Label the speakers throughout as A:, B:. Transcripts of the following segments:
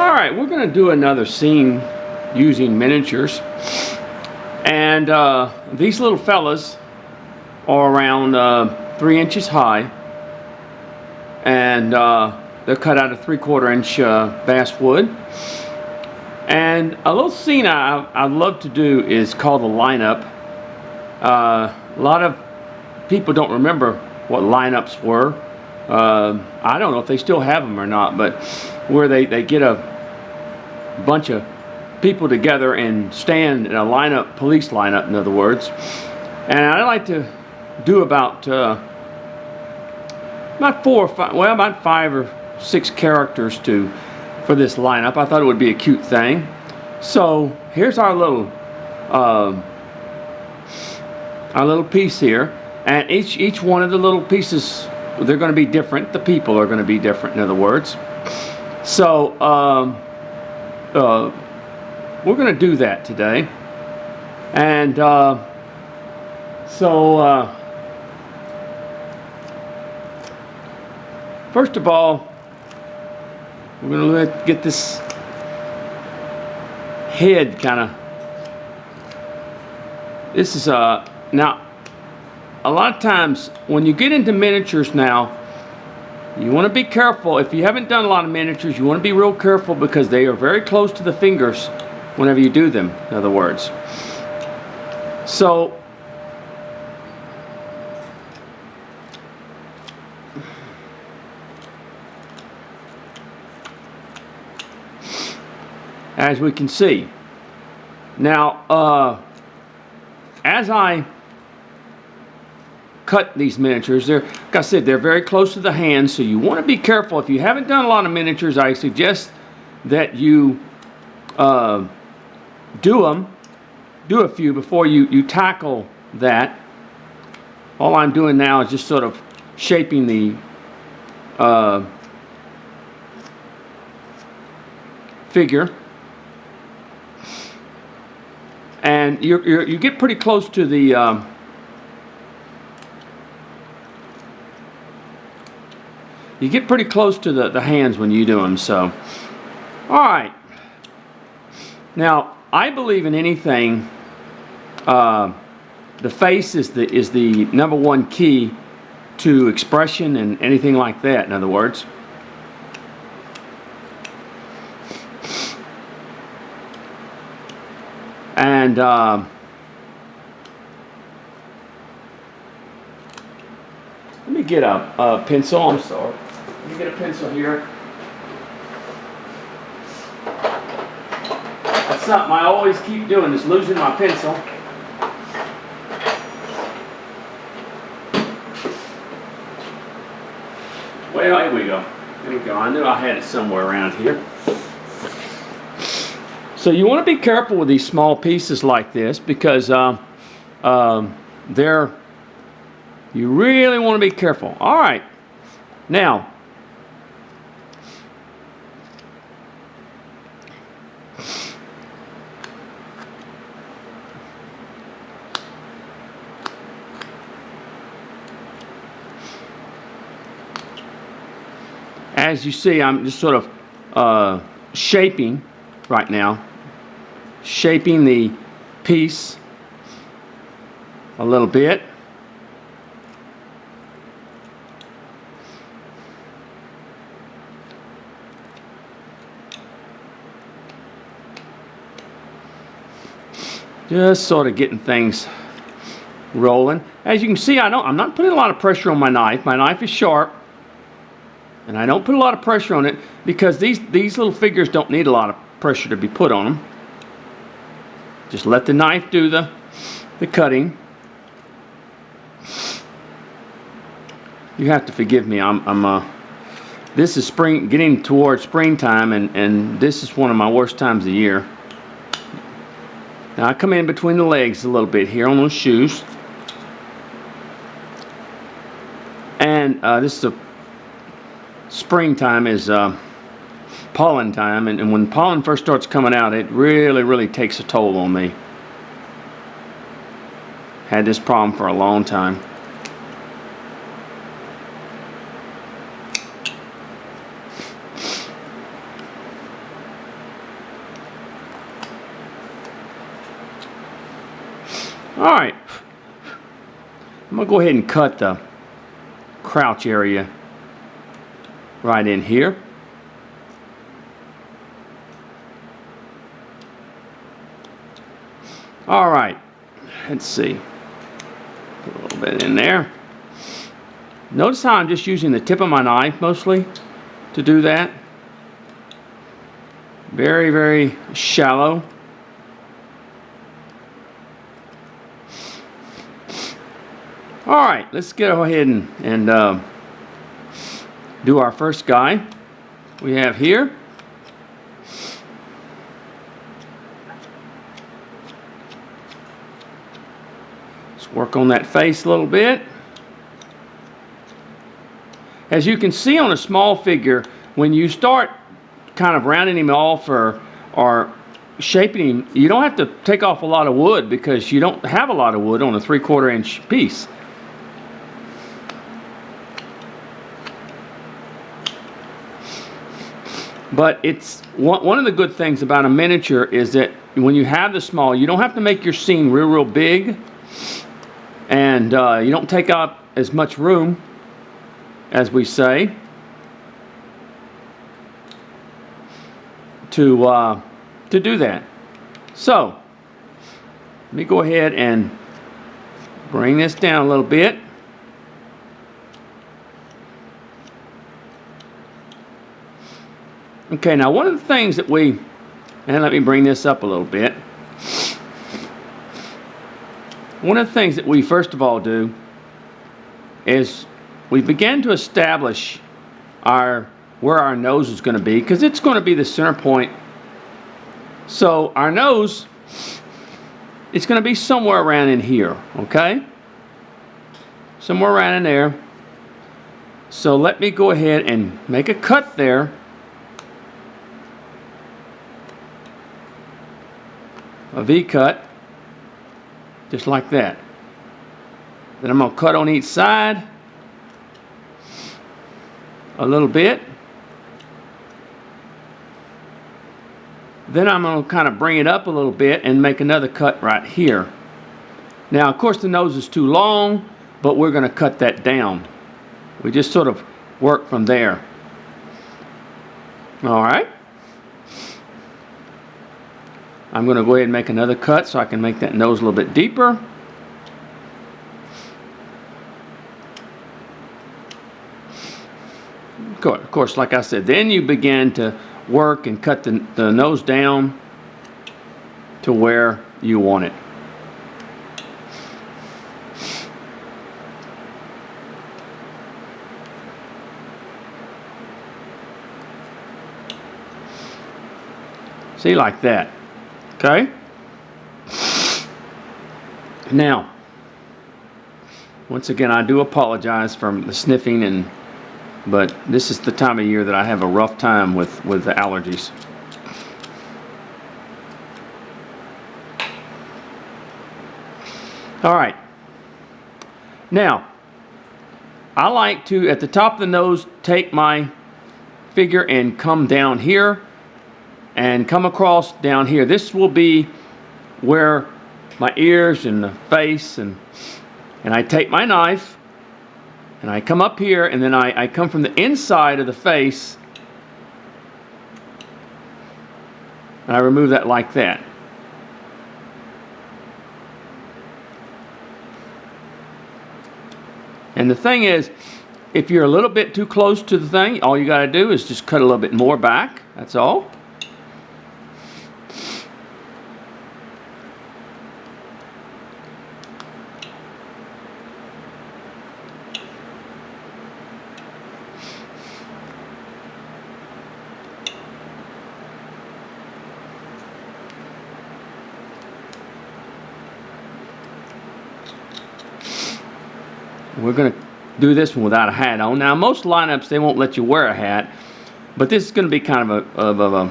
A: Alright, we're going to do another scene using miniatures. And these little fellas are around 3 inches high. And they're cut out of 3/4 inch basswood. And a little scene I love to do is called the lineup. A lot of people don't remember what lineups were. I don't know if they still have them or not, but where they get a bunch of people together and stand in a lineup, police lineup in other words. And I like to do about 4 or 5, well, about 5 or 6 characters for this lineup. I thought it would be a cute thing. So here's our little piece here, and each one of the little pieces, they're going to be different. The people are going to be different, in other words. So we're going to do that today. And first of all, we're going to get this head kind of. This is now, a lot of times when you get into miniatures now, you want to be careful. If you haven't done a lot of miniatures, you want to be real careful because they are very close to the fingers whenever you do them, in other words. So as we can see now, as I cut these miniatures, like I said, they're very close to the hands, so you want to be careful. If you haven't done a lot of miniatures, I suggest that you do a few before you tackle that. All I'm doing now is just sort of shaping the figure. And you get pretty close to the you get pretty close to the hands when you do them. So, all right. Now, I believe in anything. The face is the #1 key to expression and anything like that. In other words. And let me get a pencil. I'm sorry. Let me get a pencil here. That's something I always keep doing, is losing my pencil. Well, here we go. There we go. I knew I had it somewhere around here. So you want to be careful with these small pieces like this because you really want to be careful. All right. Now, as you see, I'm just sort of shaping right now. Shaping the piece a little bit. Just sort of getting things rolling. As you can see, I'm not putting a lot of pressure on my knife. My knife is sharp, and I don't put a lot of pressure on it because these little figures don't need a lot of pressure to be put on them. Just let the knife do the cutting. You have to forgive me. This is getting towards springtime, and this is one of my worst times of the year. Now I come in between the legs a little bit here on those shoes, and this is springtime is pollen time, and when pollen first starts coming out, it really takes a toll on me. Had this problem for a long time. All right, I'm gonna go ahead and cut the crouch area right in here. All right, let's see. Put a little bit in there. Notice how I'm just using the tip of my knife mostly to do that. Very, very shallow. All right, let's go ahead and do our first guy we have here. Let's work on that face a little bit. As you can see on a small figure, when you start kind of rounding him off or shaping him, you don't have to take off a lot of wood because you don't have a lot of wood on a 3/4 inch piece. But it's one of the good things about a miniature is that when you have the small, you don't have to make your scene real big, and you don't take up as much room, as we say, to do that. So let me go ahead and bring this down a little bit. Okay, now one of the things that and let me bring this up a little bit. One of the things that we first of all do is we begin to establish where our nose is going to be, because it's going to be the center point. So our nose, it's going to be somewhere around in here, okay? Somewhere around in there. So let me go ahead and make a cut there. A V cut, just like that. Then I'm going to cut on each side a little bit. Then I'm going to kind of bring it up a little bit and make another cut right here. Now, of course, the nose is too long, but we're going to cut that down. We just sort of work from there. All right. I'm going to go ahead and make another cut so I can make that nose a little bit deeper. Of course, like I said, then you begin to work and cut the nose down to where you want it. See, like that. Okay? Now, once again, I do apologize for the sniffing, but this is the time of year that I have a rough time with the allergies. All right. Now, I like to, at the top of the nose, take my figure and come down here and come across down here. This will be where my ears and the face, and I take my knife and I come up here, and then I come from the inside of the face and I remove that like that. And the thing is, if you're a little bit too close to the thing, all you got to do is just cut a little bit more back. That's all. We're going to do this one without a hat on. Now, most lineups, they won't let you wear a hat, but this is going to be kind of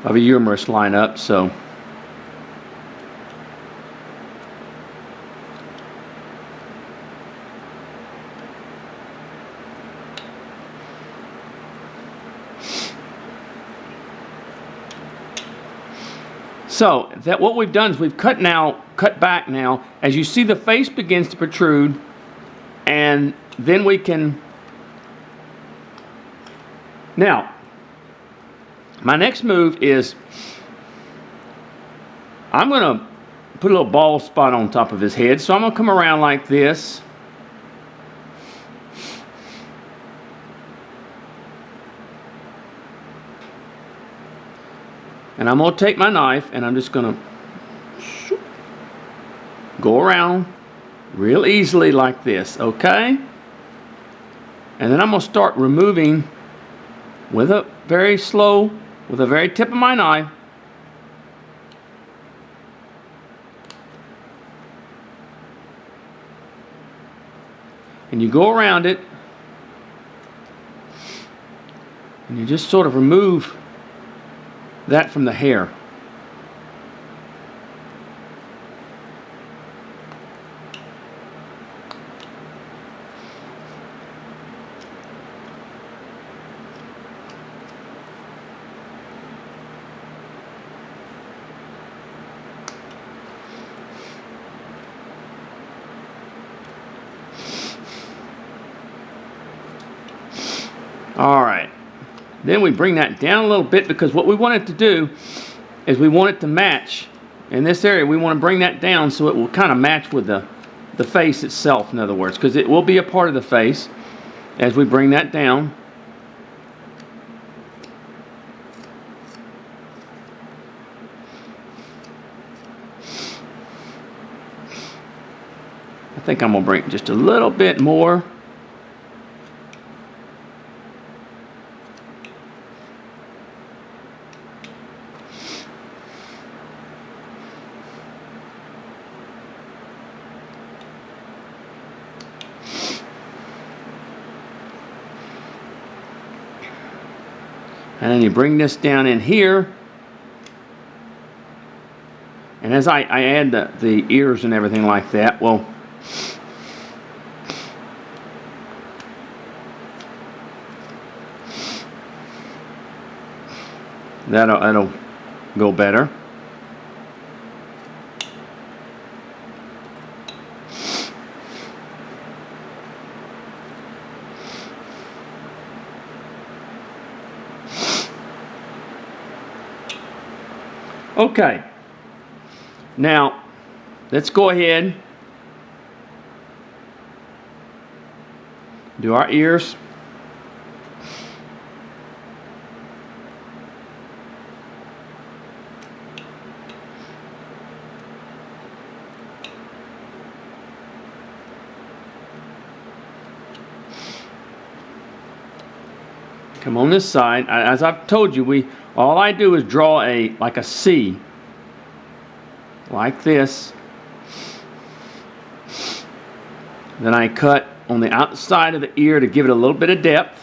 A: a humorous lineup, so. So what we've done is we've cut cut back now. As you see, the face begins to protrude, and then we can... Now, my next move is I'm going to put a little bald spot on top of his head. So I'm going to come around like this. And I'm going to take my knife and I'm just going to go around real easily like this, okay? And then I'm going to start removing with a very slow, with the very tip of my knife. And you go around it and you just sort of remove that from the hair. All right, then we bring that down a little bit because what we want it to do is we want it to match. In this area, we want to bring that down so it will kind of match with the face itself, in other words, because it will be a part of the face as we bring that down. I think I'm going to bring just a little bit more. And then you bring this down in here. And as I add the ears and everything like that, well, that'll go better. Okay, now let's go ahead, do our ears. Come on this side. As I've told you, all I do is draw like a C, like this. Then I cut on the outside of the ear to give it a little bit of depth.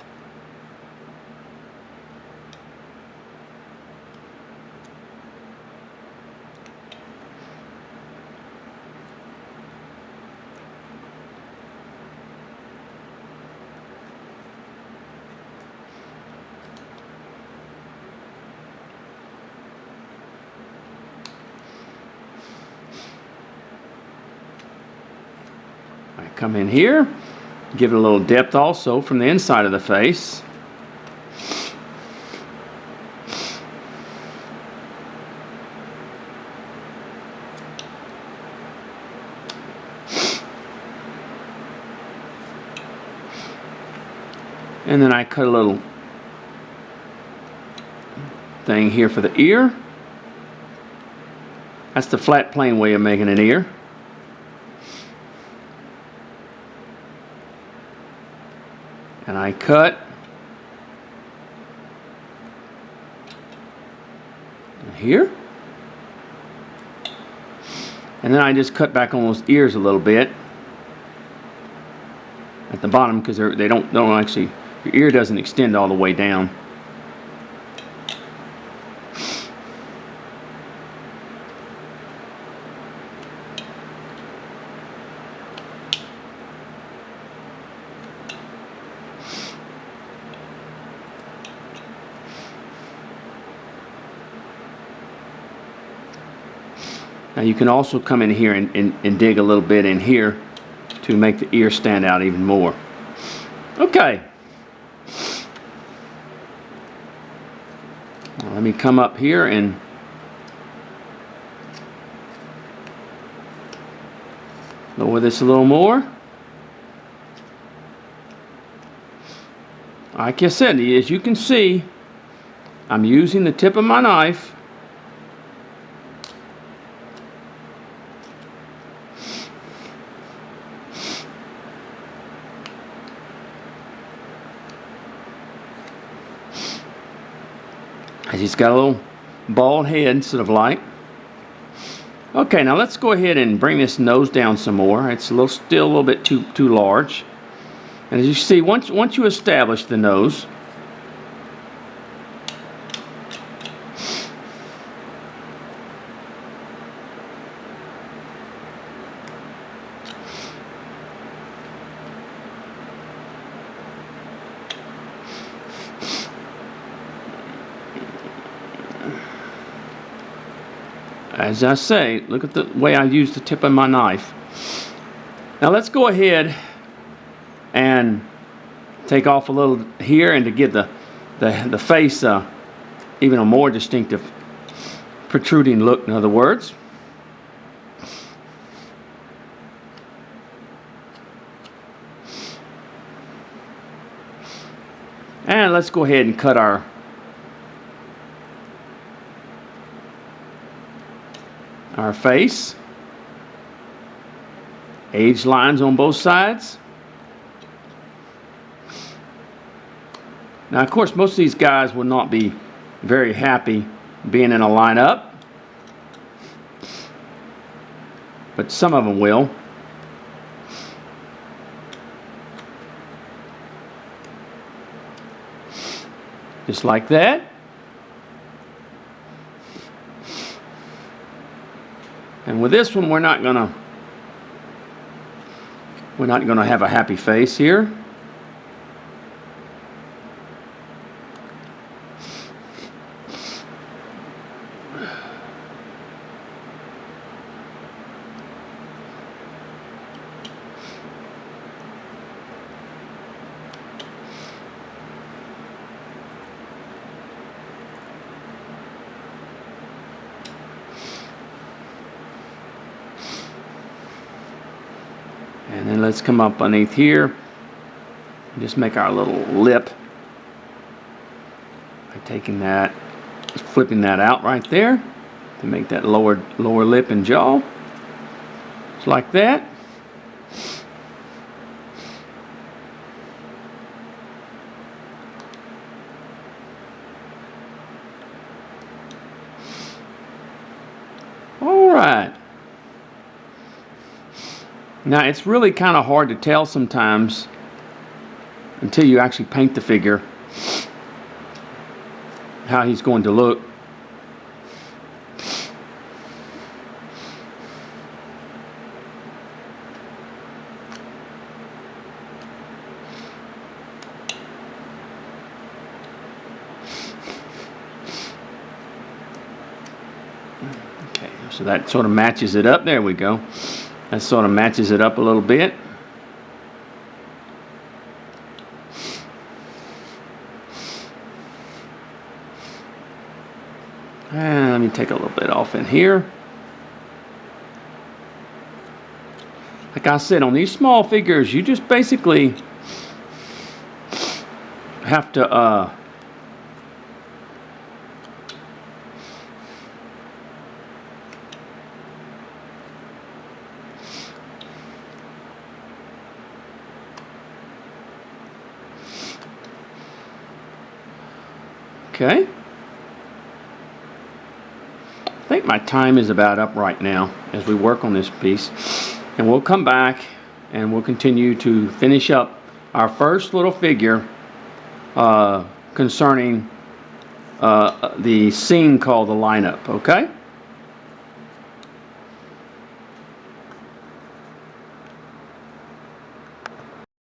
A: I come in here, give it a little depth also from the inside of the face. And then I cut a little thing here for the ear. That's the flat plane way of making an ear. And I cut here. And then I just cut back on those ears a little bit at the bottom because they don't actually, your ear doesn't extend all the way down. Now you can also come in here and dig a little bit in here to make the ear stand out even more. Okay. Well, let me come up here and lower this a little more. Like I said, as you can see, I'm using the tip of my knife as he's got a little bald head instead of light. Okay, now let's go ahead and bring this nose down some more. It's still a little bit too large. And as you see, once you establish the nose, as I say, look at the way I use the tip of my knife. Now let's go ahead and take off a little here, and to give the face even a more distinctive protruding look, in other words. And let's go ahead and cut our face. Age lines on both sides. Now, of course, most of these guys will not be very happy being in a lineup, but some of them will. Just like that. And with this one, we're not gonna have a happy face here. And then let's come up underneath here and just make our little lip by taking that, flipping that out right there to make that lower lip and jaw. Just like that. All right. Now, it's really kind of hard to tell sometimes until you actually paint the figure how he's going to look. Okay, so that sort of matches it up. There we go. That sort of matches it up a little bit. And let me take a little bit off in here. Like I said, on these small figures, you just basically have to okay. I think my time is about up right now as we work on this piece. And we'll come back and we'll continue to finish up our first little figure concerning the scene called the lineup, okay?